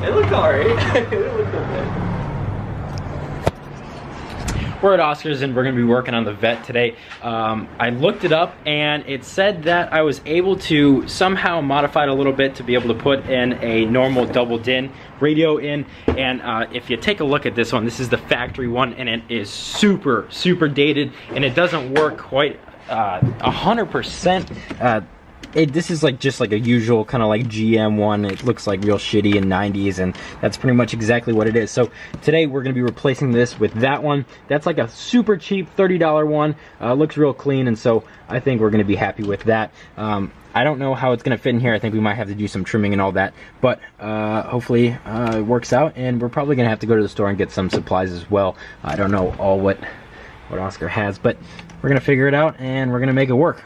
It looked alright. It looked okay. We're at Oscar's and we're gonna be working on the Vette today. I looked it up and it said that I was able to somehow modify it a little bit to be able to put in a normal double DIN radio in. And if you take a look at this one, this is the factory one and it is super, super dated and it doesn't work quite 100%. This is like just like a usual kind of like GM one. It looks like real shitty in 90s and that's pretty much exactly what it is. So today we're going to be replacing this with that one. That's like a super cheap $30 one. Looks real clean, and so I think we're going to be happy with that. I don't know how it's going to fit in here. I think we might have to do some trimming and all that, but hopefully it works out, and we're probably going to have to go to the store and get some supplies as well. I don't know all what Oscar has, but we're going to figure it out and we're going to make it work.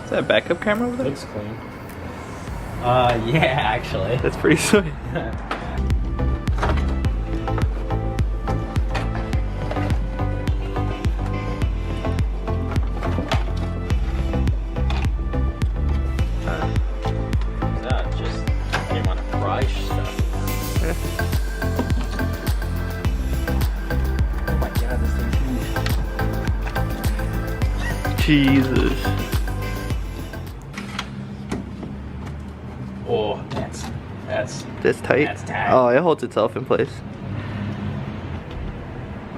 Is that a backup camera over there? Looks clean. Yeah, actually. That's pretty sweet. Just, I didn't want to fry stuff. Oh my god, this thing's huge. Jesus. Oh, This tight? That's tight. Oh, it holds itself in place.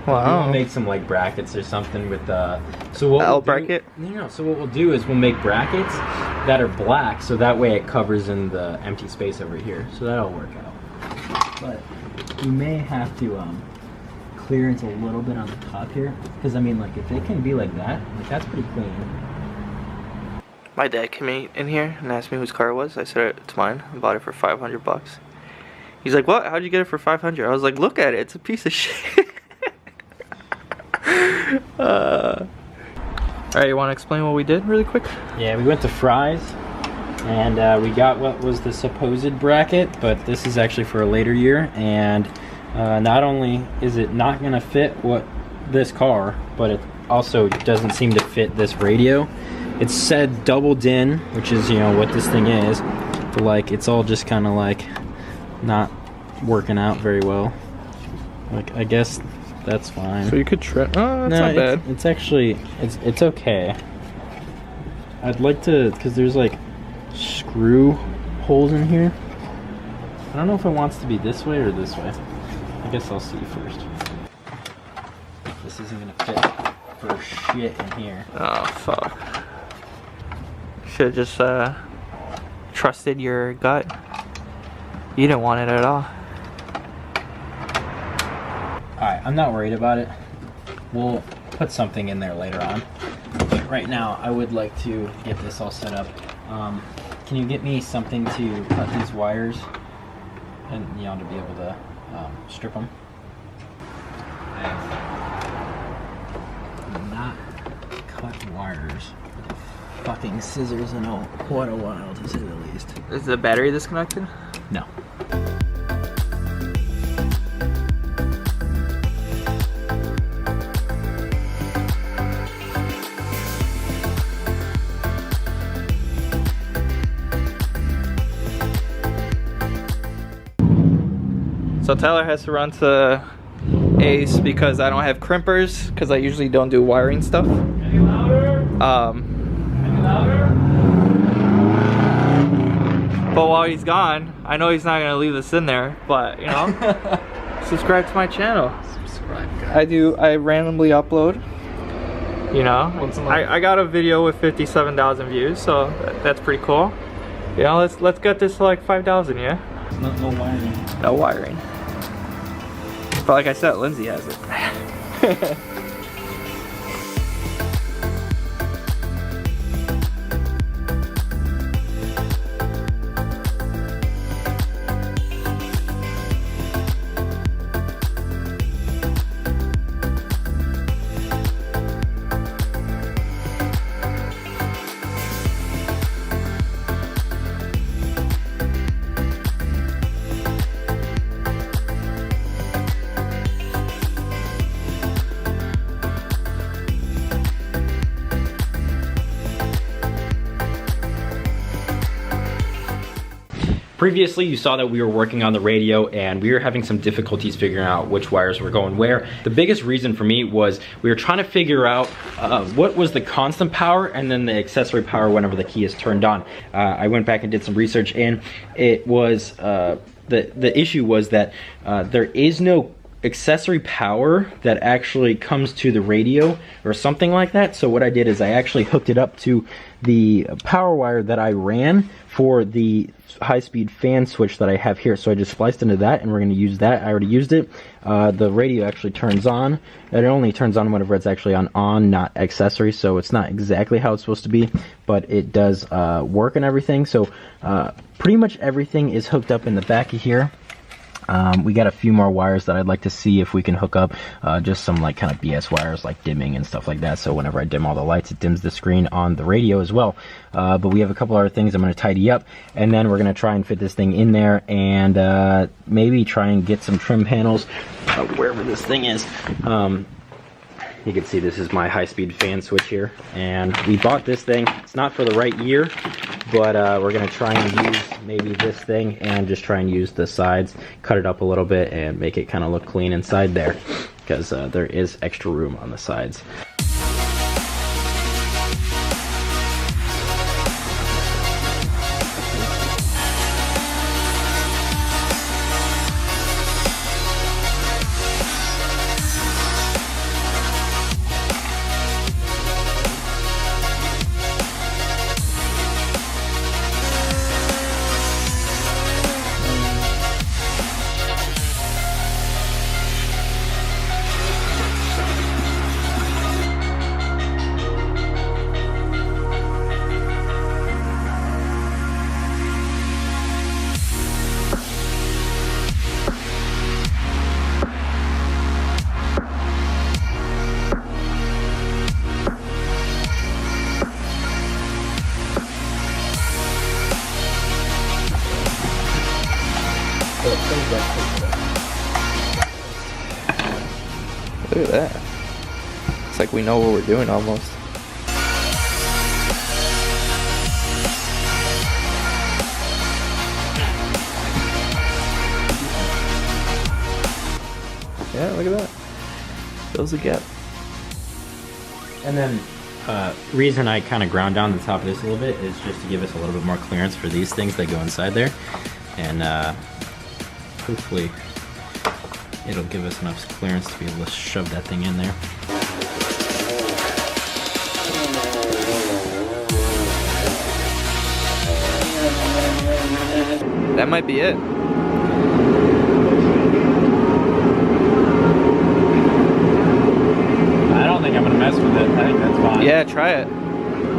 Wow. We'll make some like brackets or something with so what L we'll bracket? No. So what we'll do is we'll make brackets that are black, so that way it covers in the empty space over here. So that'll work out. But we may have to clearance a little bit on the top here, because I mean, like if it can be like that's pretty clean. My dad came in here and asked me whose car it was. I said it's mine. I bought it for $500. He's like, "What? How'd you get it for $500?" I was like, "Look at it. It's a piece of shit." Alright, you want to explain what we did really quick? Yeah, we went to Fry's and we got what was the supposed bracket, but this is actually for a later year, and not only is it not going to fit this car, but it also doesn't seem to fit this radio. It said double DIN, which is, you know, what this thing is, but like it's all just kind of like not working out very well. Like, I guess that's fine. So you could try. Oh, that's not bad. It's actually it's okay. I'd like to, because there's like screw holes in here. I don't know if it wants to be this way or this way. I guess I'll see first. This isn't gonna fit for shit in here. Oh fuck. Should have just trusted your gut. You didn't want it at all. Alright, I'm not worried about it. We'll put something in there later on. But right now, I would like to get this all set up. Can you get me something to cut these wires and, you know, to be able to strip them? I have not cut wires with fucking scissors in quite a while, to say the least. Is the battery disconnected? No. So Tyler has to run to Ace because I don't have crimpers, because I usually don't do wiring stuff. Any louder? Any louder? But while he's gone, I know he's not gonna leave this in there, but you know, subscribe to my channel. Subscribe, guys. I randomly upload. You know, I got a video with 57,000 views, so that's pretty cool. You know, let's get this to like 5,000, yeah? No wiring. No wiring. But like I said, Lindsay has it. previously you saw that we were working on the radio and we were having some difficulties figuring out which wires were going where. The biggest reason for me was we were trying to figure out what was the constant power and then the accessory power whenever the key is turned on. I went back and did some research, and it was the issue was that there is no accessory power that actually comes to the radio or something like that. So what I did is I actually hooked it up to the power wire that I ran for the high-speed fan switch that I have here. So I just spliced into that, and we're going to use that. I already used it. The radio actually turns on. It only turns on whenever it's actually on, not accessory, so it's not exactly how it's supposed to be, but it does work and everything. So pretty much everything is hooked up in the back of here. We got a few more wires that I'd like to see if we can hook up, just some like kind of BS wires like dimming and stuff like that, so whenever I dim all the lights it dims the screen on the radio as well. But we have a couple other things I'm going to tidy up, and then we're going to try and fit this thing in there, and maybe try and get some trim panels wherever this thing is. You can see this is my high-speed fan switch here, and we bought this thing. It's not for the right year, but we're gonna try and use maybe this thing and just try and use the sides, cut it up a little bit, and make it kind of look clean inside there, because there is extra room on the sides. Look at that. It's like we know what we're doing almost. Yeah, look at that. Fills the gap. And then reason I kind of ground down the top of this a little bit is just to give us a little bit more clearance for these things that go inside there, and hopefully it'll give us enough clearance to be able to shove that thing in there. That might be it. I don't think I'm gonna mess with it. I think that's fine. Yeah, try it.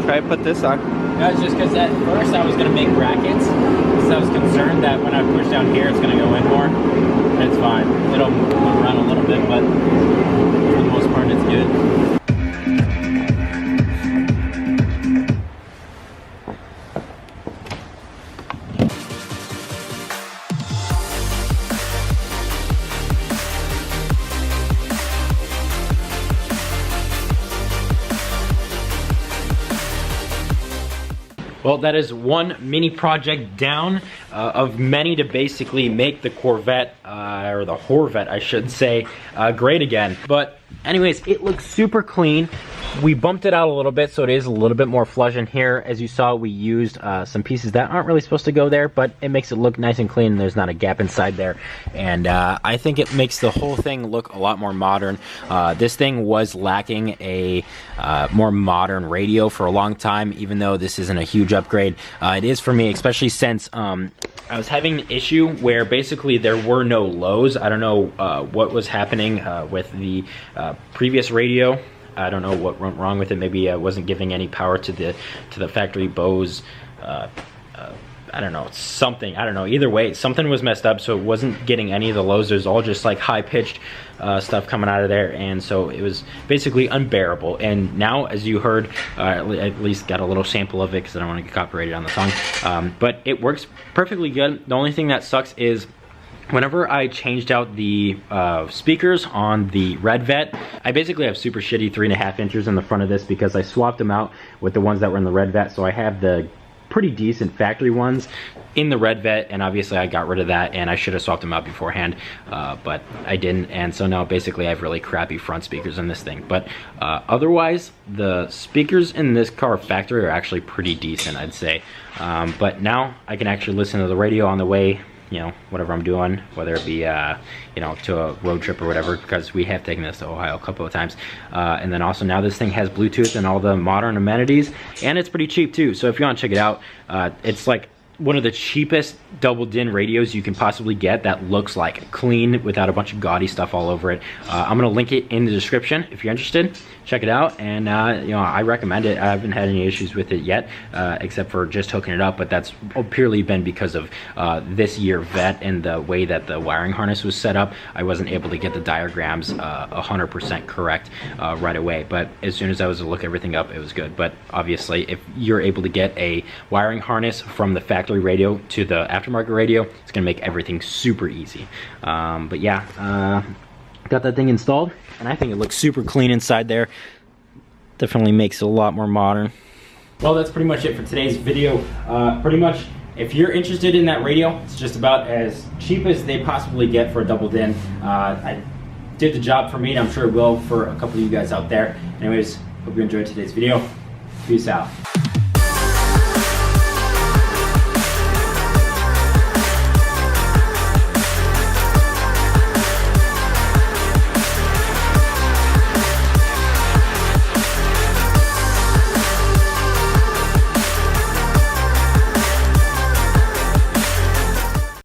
Try to put this on. No, it's just because at first I was gonna make brackets, because I was concerned that when I push down here, it's gonna go in more. It's fine. It'll move around a little bit, but for the most part, it's good. Well, that is one mini project down of many to basically make the Corvette, or the WhoreVette, I should say, great again. But anyways, it looks super clean. We bumped it out a little bit, so it is a little bit more flush in here. As you saw, we used some pieces that aren't really supposed to go there, but it makes it look nice and clean, and there's not a gap inside there. And I think it makes the whole thing look a lot more modern. This thing was lacking a more modern radio for a long time, even though this isn't a huge upgrade. It is for me, especially since I was having an issue where basically there were no lows. I don't know what was happening with the previous radio. I don't know what went wrong with it. Maybe I wasn't giving any power to the factory Bose. I don't know, something. I don't know. Either way, something was messed up, so it wasn't getting any of the lows. There's all just like high-pitched stuff coming out of there, and so it was basically unbearable. And now, as you heard, at least got a little sample of it because I don't want to get copyrighted on the song. But it works perfectly good. The only thing that sucks is whenever I changed out the speakers on the WhoreVette, I basically have super shitty 3.5 inches in the front of this because I swapped them out with the ones that were in the WhoreVette. So I have the pretty decent factory ones in the WhoreVette, and obviously I got rid of that, and I should have swapped them out beforehand, but I didn't, and so now basically I have really crappy front speakers in this thing. But otherwise, the speakers in this car factory are actually pretty decent, I'd say. But now I can actually listen to the radio on the way, you know, whatever I'm doing, whether it be, you know, to a road trip or whatever, because we have taken this to Ohio a couple of times. And then also now this thing has Bluetooth and all the modern amenities, and it's pretty cheap too. So if you want to check it out, it's like one of the cheapest double din radios you can possibly get that looks like clean without a bunch of gaudy stuff all over it. I'm gonna link it in the description if you're interested. Check it out, and you know, I recommend it. I haven't had any issues with it yet, except for just hooking it up, but that's purely been because of this WhoreVette and the way that the wiring harness was set up. I wasn't able to get the diagrams 100% correct right away, but as soon as I was to look everything up, it was good. But obviously, if you're able to get a wiring harness from the factory radio to the aftermarket radio, it's gonna make everything super easy. But yeah, got that thing installed, and I think it looks super clean inside there. Definitely makes it a lot more modern. Well, that's pretty much it for today's video. Pretty much, if you're interested in that radio, it's just about as cheap as they possibly get for a double din. I did the job for me, and I'm sure it will for a couple of you guys out there. Anyways, hope you enjoyed today's video. Peace out.